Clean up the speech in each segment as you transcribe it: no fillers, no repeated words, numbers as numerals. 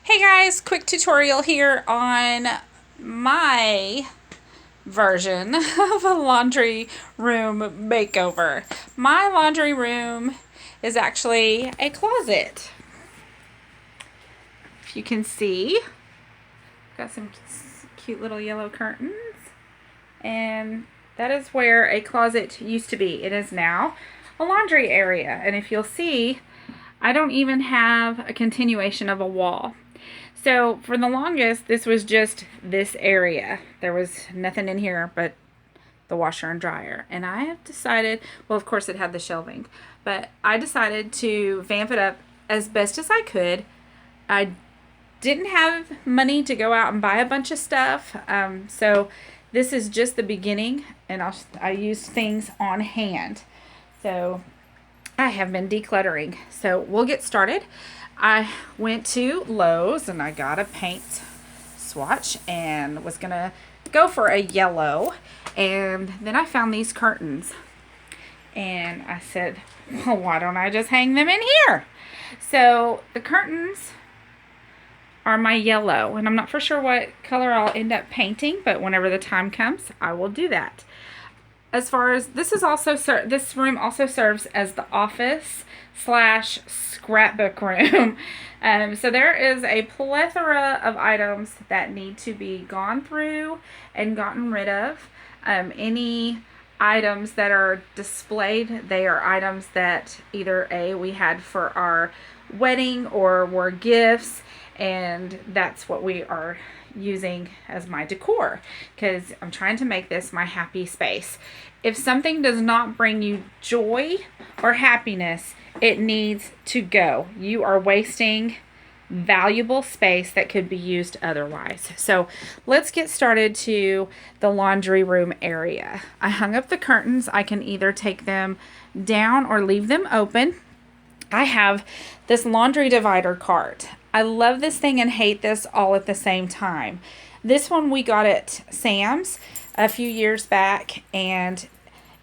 Hey guys, quick tutorial here on my version of a laundry room makeover. My laundry room is actually a closet. If you can see, got some cute little yellow curtains, and that is where a closet used to be. It is now a laundry area, and if you'll see, I don't even have a continuation of a wall. So for the longest, this was just this area. There was nothing in here but the washer and dryer. And I have decided, well, of course it had the shelving, but I decided to vamp it up as best as I could. I didn't have money to go out and buy a bunch of stuff. So this is just the beginning, and I use things on hand. So I have been decluttering. So we'll get started. I went to Lowe's and I got a paint swatch and was gonna go for a yellow, and then I found these curtains and I said, well, why don't I just hang them in here? So the curtains are my yellow, and I'm not for sure what color I'll end up painting, but whenever the time comes I will do that. As far as this room also serves as the office slash scrapbook room. So there is a plethora of items that need to be gone through and gotten rid of. Any items that are displayed, they are items that either we had for our wedding or were gifts, and that's what we are using as my decor, because I'm trying to make this my happy space. If something does not bring you joy or happiness, it needs to go. You are wasting valuable space that could be used otherwise. So let's get started to the laundry room area. I hung up the curtains. I can either take them down or leave them open. I have this laundry divider cart. I love this thing and hate this all at the same time. This one we got at Sam's a few years back, and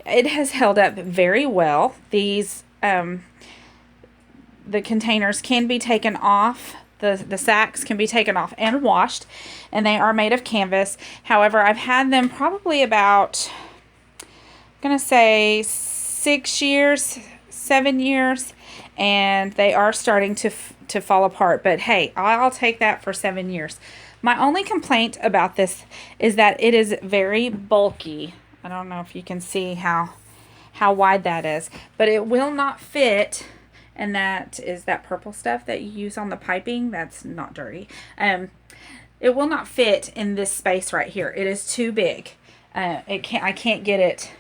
it has held up very well. These the containers can be taken off. The sacks can be taken off and washed, and they are made of canvas. However, I've had them probably about, I'm gonna say 6 years, 7 years, and they are starting to fall apart. But hey, I'll take that for 7 years. My only complaint about this is that it is very bulky. I don't know if you can see how wide that is, but it will not fit. And that is that purple stuff that you use on the piping. That's not dirty. It will not fit in this space right here. It is too big. I can't get it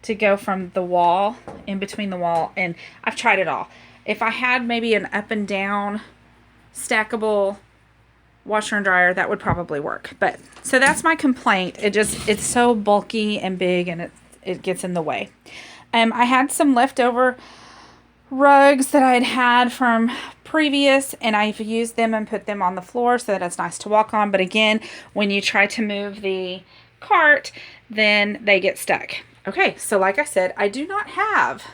to go from the wall, in between the wall, and I've tried it all. If I had maybe an up and down stackable washer and dryer, that would probably work. But so that's my complaint. It's so bulky and big, and it gets in the way. I had some leftover rugs that I had from previous, and I've used them and put them on the floor so that it's nice to walk on. But again, when you try to move the cart, then they get stuck. Okay, so like I said, I do not have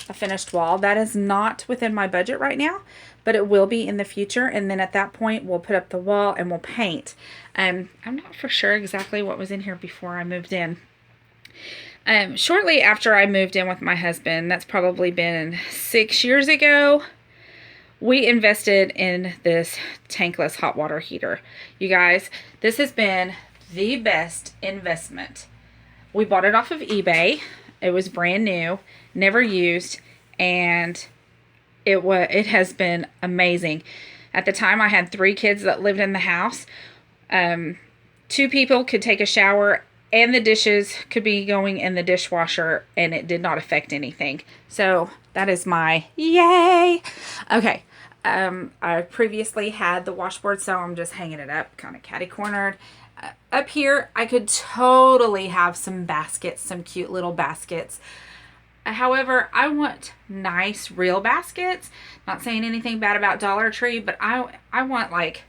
a finished wall. That is not within my budget right now, but it will be in the future. And then at that point, we'll put up the wall and we'll paint. I'm not for sure exactly what was in here before I moved in. Shortly after I moved in with my husband, that's probably been 6 years ago, we invested in this tankless hot water heater. You guys, this has been the best investment. We bought it off of eBay. It was brand new, never used, and it has been amazing. At the time, I had 3 kids that lived in the house. 2 people could take a shower, and the dishes could be going in the dishwasher, and it did not affect anything. So that is my yay. Okay. I previously had the washboard, so I'm just hanging it up, kind of catty-cornered. Up here, I could totally have some baskets, some cute little baskets. However, I want nice, real baskets. Not saying anything bad about Dollar Tree, but I want like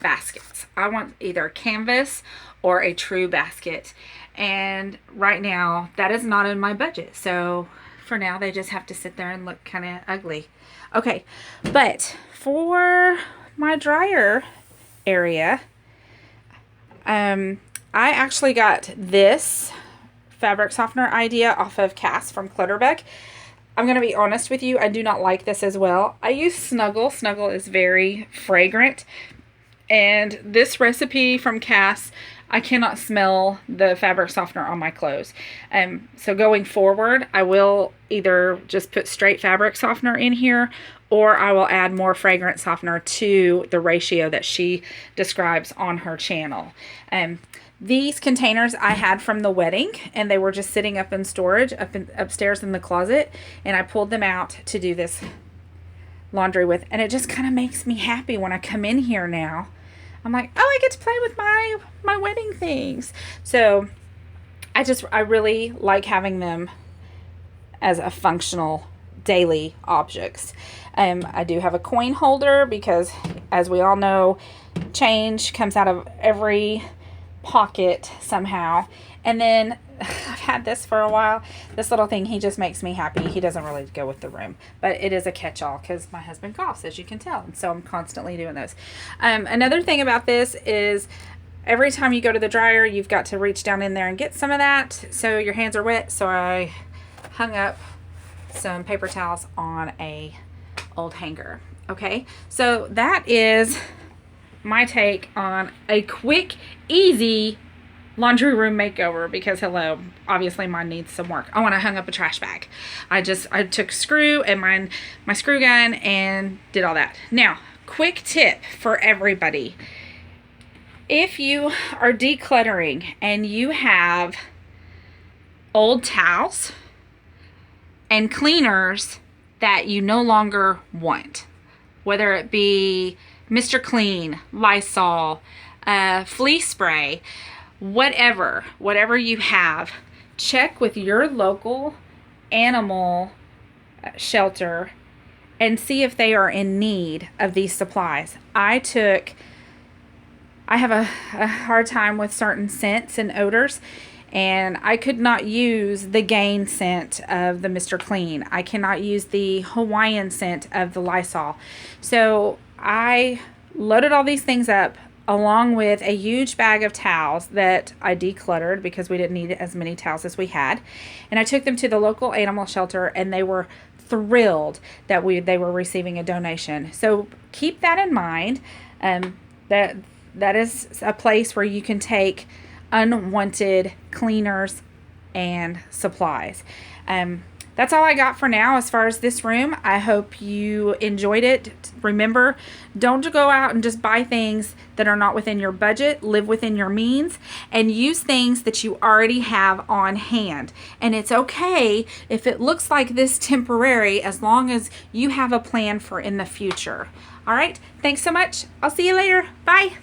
baskets. I want either canvas or a true basket. And right now, that is not in my budget. So for now, they just have to sit there and look kind of ugly. Okay, but for my dryer area, I actually got this fabric softener idea off of Cass from Clutterbuck. I'm going to be honest with you, I do not like this as well. I use Snuggle. Snuggle is very fragrant. And this recipe from Cass, I cannot smell the fabric softener on my clothes. So going forward, I will either just put straight fabric softener in here, or I will add more fragrance softener to the ratio that she describes on her channel. These containers I had from the wedding, and they were just sitting up in storage upstairs in the closet, and I pulled them out to do this laundry with, and it just kind of makes me happy when I come in here now. I'm like, oh, I get to play with my wedding things. So I really like having them as a functional daily objects. I do have a coin holder because, as we all know, change comes out of every pocket somehow. And then I've had this for a while. This little thing, he just makes me happy. He doesn't really go with the room, but it is a catch-all because my husband coughs, as you can tell, and so I'm constantly doing those. Another thing about this is every time you go to the dryer, you've got to reach down in there and get some of that, so your hands are wet. So I hung up some paper towels on a old hanger. Okay, so that is my take on a quick, easy laundry room makeover, because hello, obviously mine needs some work. Oh, and I hung up a trash bag. I took a screw and my screw gun and did all that. Now, quick tip for everybody. If you are decluttering and you have old towels and cleaners that you no longer want, whether it be Mr. Clean, Lysol, flea spray, whatever you have, check with your local animal shelter and see if they are in need of these supplies. I have a hard time with certain scents and odors, and I could not use the Gain scent of the Mr. Clean. I cannot use the Hawaiian scent of the Lysol. So I loaded all these things up along with a huge bag of towels that I decluttered because we didn't need as many towels as we had. And I took them to the local animal shelter, and they were thrilled that they were receiving a donation. So keep that in mind. That is a place where you can take unwanted cleaners and supplies. That's all I got for now as far as this room. I hope you enjoyed it. Remember, don't go out and just buy things that are not within your budget. Live within your means and use things that you already have on hand. And it's okay if it looks like this temporary, as long as you have a plan for in the future. All right, thanks so much. I'll see you later. Bye.